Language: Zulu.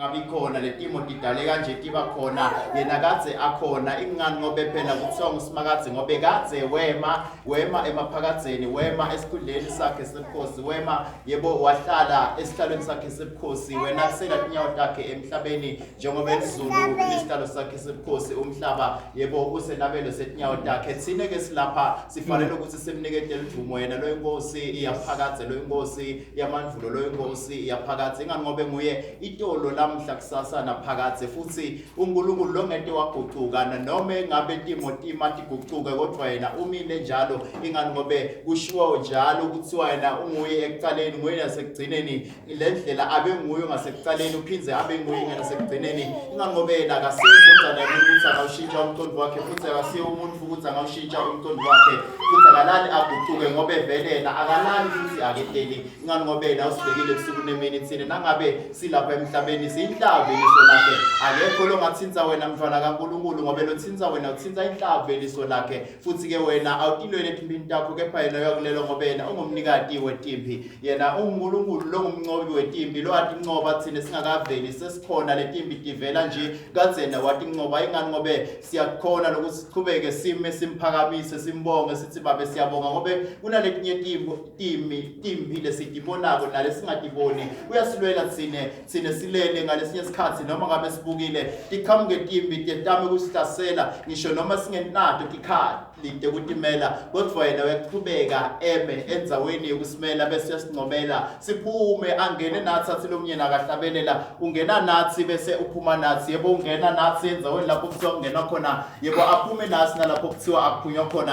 ngabe ikhona le timo tidale kanje tiba khona yena kadze akhona ingani ngobe phela kuthiwa nguSimakadze ngobe kadze wema emaphakadzeni wema esikhundleni sakhe sebukhosi wema yebo wahlala esihlalweni sakhe sebukhosi wena kusela inyawo takhe emhlabeni njengoba isiZulu isihlalo sakhe sebukhosi umhlaba yebo usenabelo setinyawo takhe thine ke silapha sifanele ukuthi simnikele idumo yena lo inkosi iyaphakadze lo inkosi yamandvulo lo inkosi iyaphakadze ingani ngobe nguye itolo lamhla kusasa naphakadze futhi uNkulunkulu lo ngeke waguquka noma ngabe tima tiguquke kodwa yena umile njalo ingani ngobe kushiwo njalo kuthiwa yena unguye ekuqaleni nguye nasekugcineni lendlela abe nguye ngasekuqaleni uphinze abe nguye nasekugcineni ingani ngobe yena akasenzonza ukuthi angawushintsha umqondo wakhe futhi akasiyo umuntu ukuthi angawushintsha umqondo wakhe futhi akalali aguquke ngobe vele yena akalali futhi aketeli ingani ngobe yena usibekile kusuku nemini thina nangabe silapha emhlabeni siyinhlave liso lakhe akekho lo ngathinza wena mntwana kaNkulunkulu ngobe lo thinza wena uthinza inhlave liso lakhe futhi ke wena awutilwele etimpini takho kepha yena uyakulelo ngobe yena ungumnikati wetimpi yena uNkulunkulu lo ngumnqobi wetimpi lo athi inqoba thina singakaveli sesikhona letimpi tivela nje kadzena wathi inqoba ingani ngobe siyakhona lokuthi siqhubeke sime simphakamise simbonge sithi babe siyabonga ngobe kunaletinye timpi lesitibonako nalesingatiboni uyasilwela thine silele ngalesinye isikhathi noma ngabe sibukile tikhamuke timpi tetame kusihlasela ngisho noma singenato tikhali lide kutimela kodwa yena uyaqhubeka endzaweni yokusimela bese sincomela siphume angene nathi athi lo myeni akahlabelela ungena nathi bese uphuma nathi yebo ungena nathi endzaweni lapho kuthiwa ungena khona yebo aphume nathi nalapho kuthiwa aphunywa khona